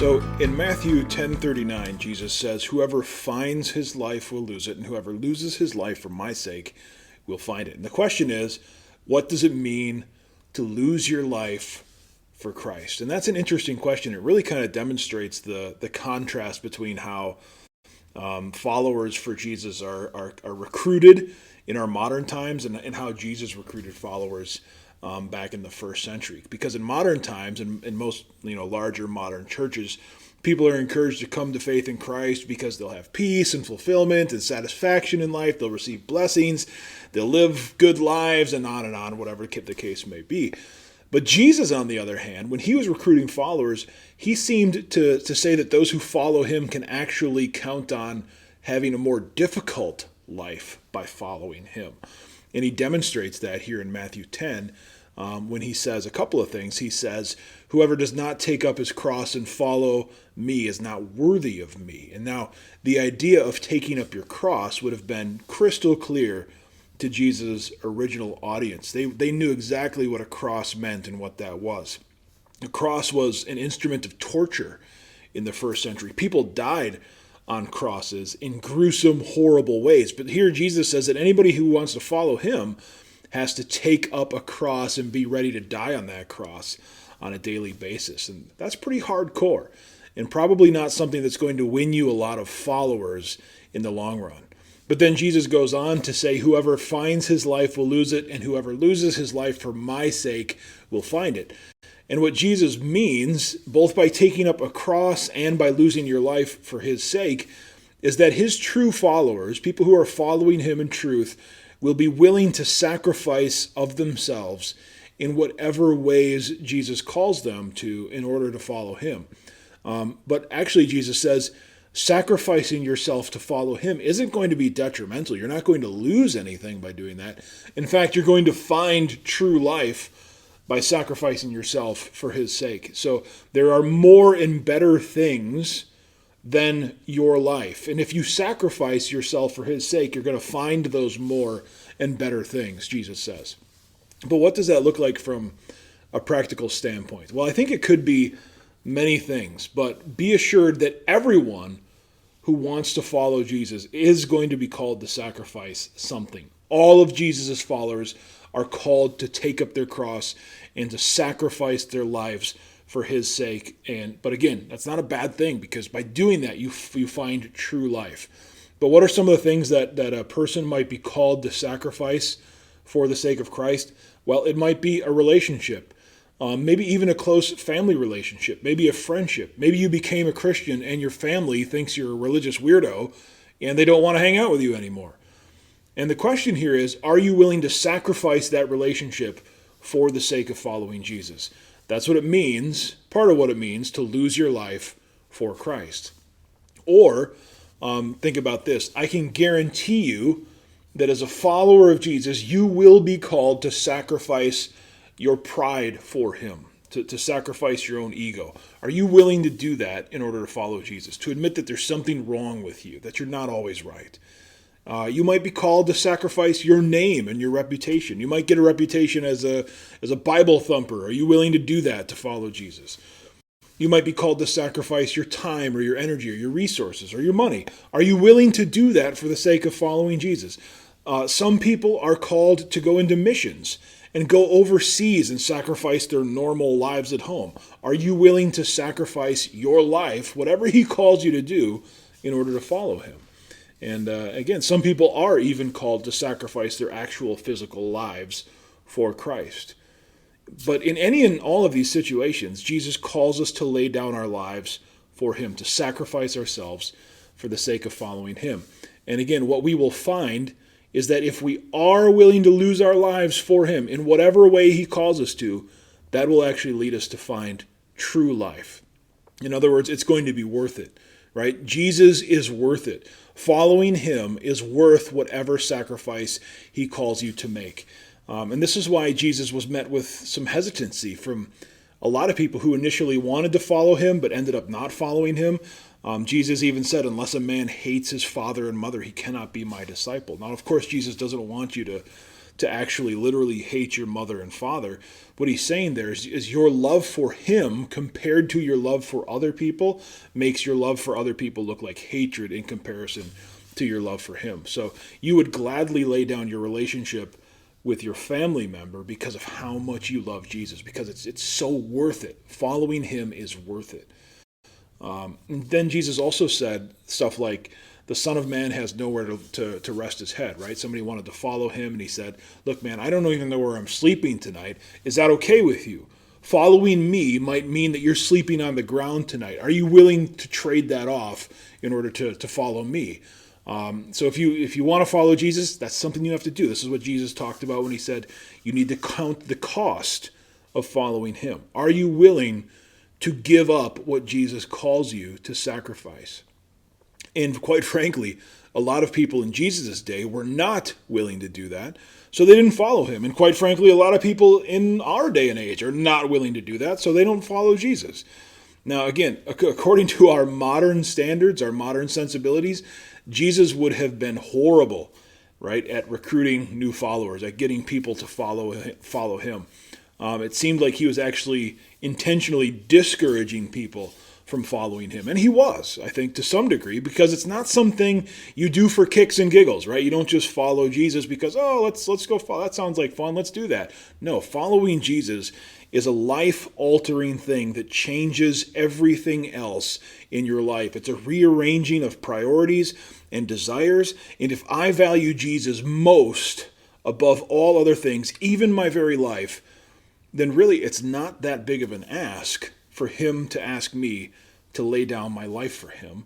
So in Matthew 10:39, Jesus says, "Whoever finds his life will lose it, and whoever loses his life for my sake will find it." And the question is, what does it mean to lose your life for Christ? And that's an interesting question. It really kind of demonstrates the contrast between how followers for Jesus are recruited in our modern times and how Jesus recruited followers back in the first century. Because in modern times, in most larger modern churches, people are encouraged to come to faith in Christ because they'll have peace and fulfillment and satisfaction in life. They'll receive blessings. They'll live good lives and on, whatever the case may be. But Jesus, on the other hand, when he was recruiting followers, he seemed to say that those who follow him can actually count on having a more difficult life by following him. And he demonstrates that here in Matthew 10 when he says a couple of things. He says, "Whoever does not take up his cross and follow me is not worthy of me." And now the idea of taking up your cross would have been crystal clear to Jesus' original audience. They knew exactly what a cross meant and what that was. A cross was an instrument of torture in the first century. People died on crosses in gruesome, horrible ways. But here Jesus says that anybody who wants to follow him has to take up a cross and be ready to die on that cross on a daily basis. And that's pretty hardcore and probably not something that's going to win you a lot of followers in the long run. But then Jesus goes on to say, "Whoever finds his life will lose it, and whoever loses his life for my sake will find it." And what Jesus means, both by taking up a cross and by losing your life for his sake, is that his true followers, people who are following him in truth, will be willing to sacrifice of themselves in whatever ways Jesus calls them to in order to follow him. But actually, Jesus says, sacrificing yourself to follow him isn't going to be detrimental. You're not going to lose anything by doing that. In fact, you're going to find true life by sacrificing yourself for his sake. So there are more and better things than your life. And if you sacrifice yourself for his sake, you're going to find those more and better things, Jesus says. But what does that look like from a practical standpoint? Well, I think it could be many things, but be assured that everyone who wants to follow Jesus is going to be called to sacrifice something. All of Jesus' followers are called to take up their cross and to sacrifice their lives for his sake. But again, that's not a bad thing, because by doing that, you find true life. But what are some of the things that a person might be called to sacrifice for the sake of Christ? Well, it might be a relationship. Maybe even a close family relationship, maybe a friendship. Maybe you became a Christian and your family thinks you're a religious weirdo and they don't want to hang out with you anymore. And the question here is, are you willing to sacrifice that relationship for the sake of following Jesus? That's what it means, part of what it means, to lose your life for Christ. Or, think about this, I can guarantee you that as a follower of Jesus, you will be called to sacrifice your pride for him, to sacrifice your own ego. Are you willing to do that in order to follow Jesus? To admit that there's something wrong with you, that you're not always right. You might be called to sacrifice your name and your reputation. You might get a reputation as a Bible thumper. Are you willing to do that to follow Jesus? You might be called to sacrifice your time or your energy or your resources or your money. Are you willing to do that for the sake of following Jesus? Some people are called to go into missions and go overseas and sacrifice their normal lives at home. Are you willing to sacrifice your life, whatever he calls you to do, in order to follow him? And again, some people are even called to sacrifice their actual physical lives for Christ. But in any and all of these situations, Jesus calls us to lay down our lives for him, to sacrifice ourselves for the sake of following him. And again, what we will find is that if we are willing to lose our lives for him in whatever way he calls us to, that will actually lead us to find true life. In other words, it's going to be worth it, right? Jesus is worth it. Following him is worth whatever sacrifice he calls you to make. And this is why Jesus was met with some hesitancy from a lot of people who initially wanted to follow him but ended up not following him. Jesus even said, unless a man hates his father and mother, he cannot be my disciple. Now, of course, Jesus doesn't want you to actually literally hate your mother and father. What he's saying there is your love for him compared to your love for other people makes your love for other people look like hatred in comparison to your love for him. So you would gladly lay down your relationship with your family member because of how much you love Jesus, because it's so worth it. Following him is worth it. And then Jesus also said stuff like, the Son of Man has nowhere to rest his head, right? Somebody wanted to follow him, and he said, look, man, I don't even know where I'm sleeping tonight. Is that okay with you? Following me might mean that you're sleeping on the ground tonight. Are you willing to trade that off in order to follow me? So if you want to follow Jesus, that's something you have to do. This is what Jesus talked about when he said you need to count the cost of following him. Are you willing to give up what Jesus calls you to sacrifice? And quite frankly, a lot of people in Jesus' day were not willing to do that, so they didn't follow him. And quite frankly, a lot of people in our day and age are not willing to do that, so they don't follow Jesus. Now, again, according to our modern standards, our modern sensibilities, Jesus would have been horrible, right, at recruiting new followers, at getting people to follow him. It seemed like he was actually intentionally discouraging people from following him. And he was, I think, to some degree, because it's not something you do for kicks and giggles, right? You don't just follow Jesus because, let's go follow. That sounds like fun. Let's do that. No, following Jesus is a life-altering thing that changes everything else in your life. It's a rearranging of priorities and desires. And if I value Jesus most above all other things, even my very life, then really it's not that big of an ask for him to ask me to lay down my life for him.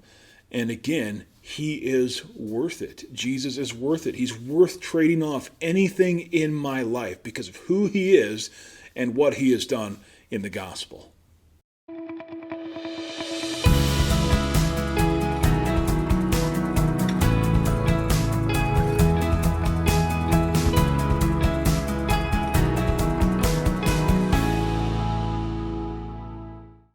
And again, he is worth it. Jesus is worth it. He's worth trading off anything in my life because of who he is and what he has done in the gospel.